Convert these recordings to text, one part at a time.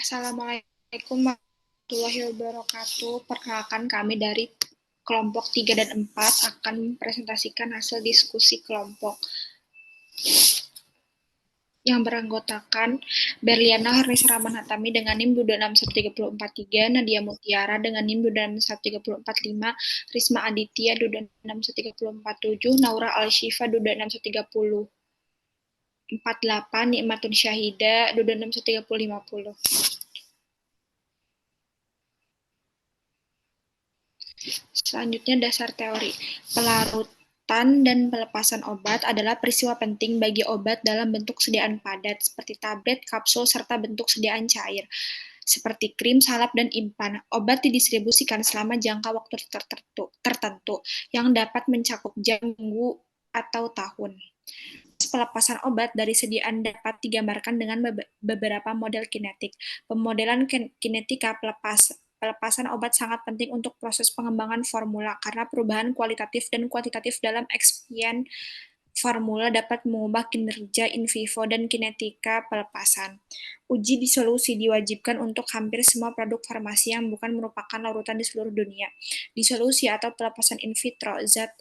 Assalamualaikum warahmatullahi wabarakatuh. Perkenalkan kami dari kelompok 3 dan 4 akan mempresentasikan hasil diskusi kelompok yang beranggotakan Berliana Haris Rahman Hatami dengan NIM 2613043, Nadia Mutiara dengan NIM 2613045, Risma Aditya 2613047, Naura Al-Shifa 2613048, Nikmatun Syahida 2613050. Selanjutnya, dasar teori. Pelarutan dan pelepasan obat adalah peristiwa penting bagi obat dalam bentuk sediaan padat, seperti tablet, kapsul, serta bentuk sediaan cair, seperti krim, salep, dan impan. Obat didistribusikan selama jangka waktu tertentu yang dapat mencakup jam, minggu, atau tahun. Pelepasan obat dari sediaan dapat digambarkan dengan beberapa model kinetik. Pemodelan kinetika pelepasan obat sangat penting untuk proses pengembangan formula karena perubahan kualitatif dan kuantitatif dalam eksipien formula dapat mengubah kinerja in vivo dan kinetika pelepasan. Uji disolusi diwajibkan untuk hampir semua produk farmasi yang bukan merupakan larutan di seluruh dunia. Disolusi atau pelepasan in vitro zat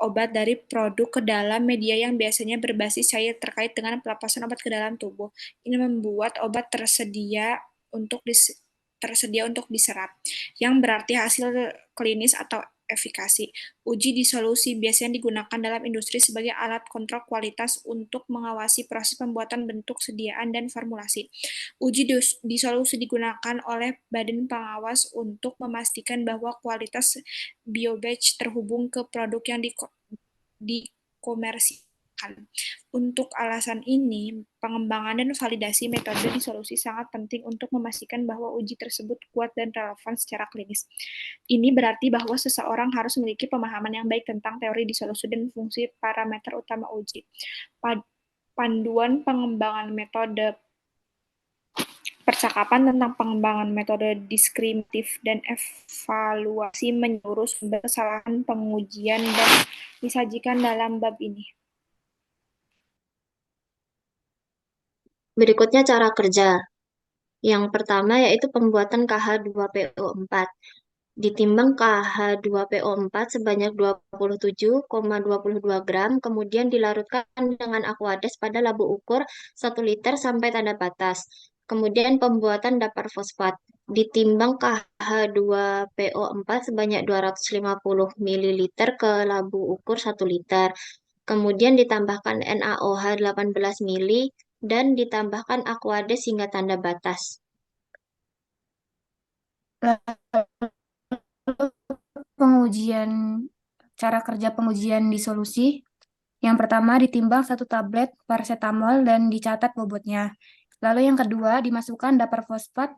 obat dari produk ke dalam media yang biasanya berbasis cair terkait dengan pelepasan obat ke dalam tubuh. Ini membuat obat tersedia untuk diserap, yang berarti hasil klinis atau efikasi. Uji disolusi biasanya digunakan dalam industri sebagai alat kontrol kualitas untuk mengawasi proses pembuatan bentuk sediaan dan formulasi. Uji disolusi digunakan oleh badan pengawas untuk memastikan bahwa kualitas biobatch terhubung ke produk yang dikomersialkan. Untuk alasan ini, pengembangan dan validasi metode disolusi sangat penting untuk memastikan bahwa uji tersebut kuat dan relevan secara klinis. Ini berarti bahwa seseorang harus memiliki pemahaman yang baik tentang teori disolusi dan fungsi parameter utama uji. Panduan pengembangan metode. Percakapan tentang pengembangan metode diskriminatif dan evaluasi menyeluruh sumber kesalahan pengujian dan disajikan dalam bab ini. Berikutnya cara kerja. Yang pertama yaitu pembuatan KH2PO4. Ditimbang KH2PO4 sebanyak 27,22 gram, kemudian dilarutkan dengan Aquades pada labu ukur 1 liter sampai tanda batas. Kemudian pembuatan dapar fosfat. Ditimbang KH2PO4 sebanyak 250 ml ke labu ukur 1 liter. Kemudian ditambahkan NaOH 18 ml dan ditambahkan Aquades hingga tanda batas. Pengujian cara kerja pengujian disolusi. Yang pertama ditimbang 1 tablet paracetamol dan dicatat bobotnya. Lalu yang kedua dimasukkan dapar fosfat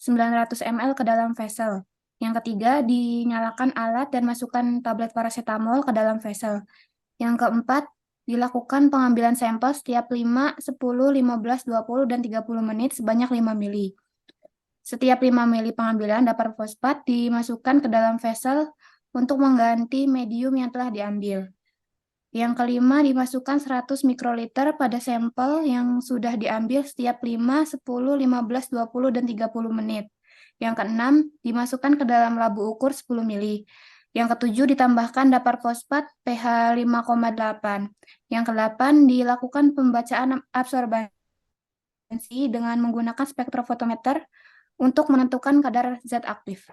900 ml ke dalam vessel. Yang ketiga dinyalakan alat dan masukkan tablet paracetamol ke dalam vessel. Yang keempat dilakukan pengambilan sampel setiap 5, 10, 15, 20, dan 30 menit sebanyak 5 mili. Setiap 5 mili pengambilan dapar fosfat dimasukkan ke dalam vessel untuk mengganti medium yang telah diambil. Yang kelima, dimasukkan 100 mikroliter pada sampel yang sudah diambil setiap 5, 10, 15, 20, dan 30 menit. Yang keenam, dimasukkan ke dalam labu ukur 10 mili. Yang ketujuh, ditambahkan dapar fosfat pH 5,8. Yang kedelapan, dilakukan pembacaan absorbansi dengan menggunakan spektrofotometer untuk menentukan kadar zat aktif.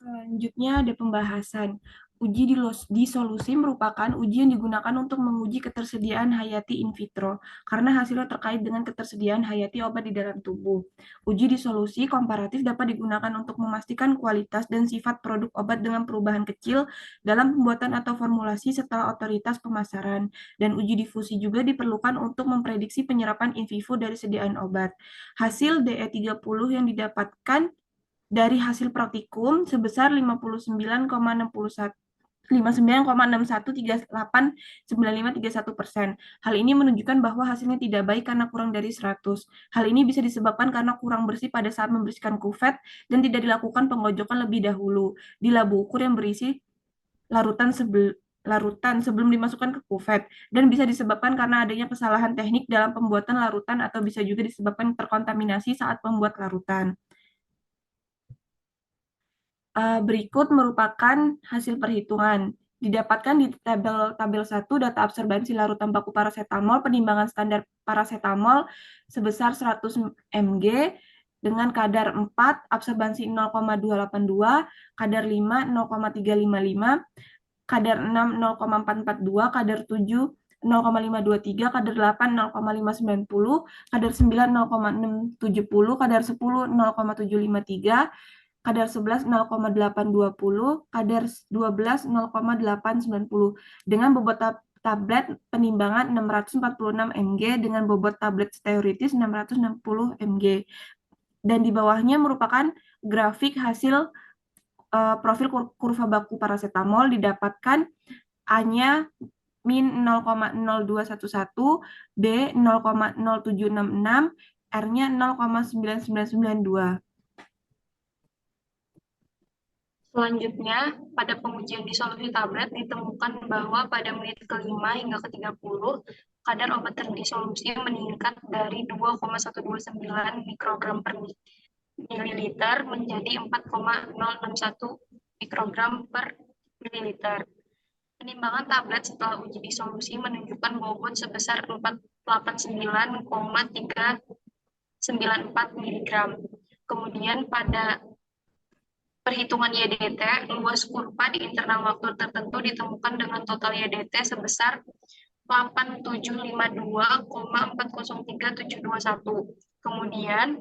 Selanjutnya ada pembahasan. Uji disolusi merupakan uji yang digunakan untuk menguji ketersediaan hayati in vitro, karena hasilnya terkait dengan ketersediaan hayati obat di dalam tubuh. Uji disolusi komparatif dapat digunakan untuk memastikan kualitas dan sifat produk obat dengan perubahan kecil dalam pembuatan atau formulasi setelah otoritas pemasaran. Dan uji difusi juga diperlukan untuk memprediksi penyerapan in vivo dari sediaan obat. Hasil DE30 yang didapatkan dari hasil praktikum sebesar 59,61389531%. Hal ini menunjukkan bahwa hasilnya tidak baik karena kurang dari 100. Hal ini bisa disebabkan karena kurang bersih pada saat membersihkan kuvet dan tidak dilakukan pengojokan lebih dahulu di labu ukur yang berisi larutan sebelum dimasukkan ke kuvet, dan bisa disebabkan karena adanya kesalahan teknik dalam pembuatan larutan atau bisa juga disebabkan terkontaminasi saat membuat larutan. Berikut merupakan hasil perhitungan. Didapatkan di tabel 1 data absorbansi larutan baku parasetamol, penimbangan standar parasetamol sebesar 100 mg dengan kadar 4, absorbansi 0,282, kadar 5 0,355, kadar 6 0,442, kadar 7 0,523, kadar 8 0,590, kadar 9 0,670, kadar 10 0,753, kadar 11 0,820, kadar 12 0,890 dengan bobot tablet penimbangan 646 mg dengan bobot tablet stearitis 660 mg. Dan di bawahnya merupakan grafik hasil profil kurva baku parasetamol. Didapatkan A-nya min 0,0211, B 0,0766, R-nya 0,9992. Selanjutnya, pada pengujian disolusi tablet ditemukan bahwa pada menit ke-5 hingga ke-30, kadar obat terdisolusi meningkat dari 2,129 mikrogram per mililiter menjadi 4,061 mikrogram per mililiter. Penimbangan tablet setelah uji disolusi menunjukkan bobot sebesar 489,394 mg. Kemudian pada perhitungan YDT, luas kurva di internal waktu tertentu ditemukan dengan total YDT sebesar 8752,403721. Kemudian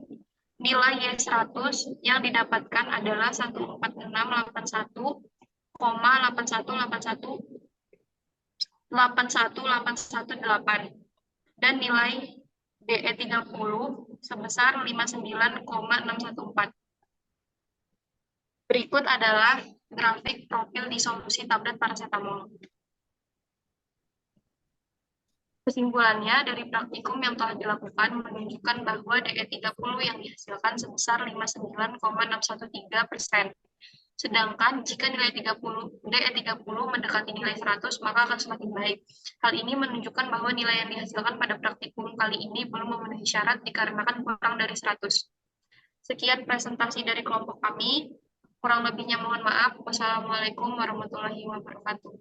nilai Y100 yang didapatkan adalah 14681,818118 dan nilai DE30 sebesar 59,614. Berikut adalah grafik profil disolusi tablet parasetamol. Kesimpulannya, dari praktikum yang telah dilakukan menunjukkan bahwa DE30 yang dihasilkan sebesar 59,613%. Sedangkan jika nilai DE30 mendekati nilai 100, maka akan semakin baik. Hal ini menunjukkan bahwa nilai yang dihasilkan pada praktikum kali ini belum memenuhi syarat dikarenakan kurang dari 100. Sekian presentasi dari kelompok kami. Kurang lebihnya mohon maaf. Wassalamualaikum warahmatullahi wabarakatuh.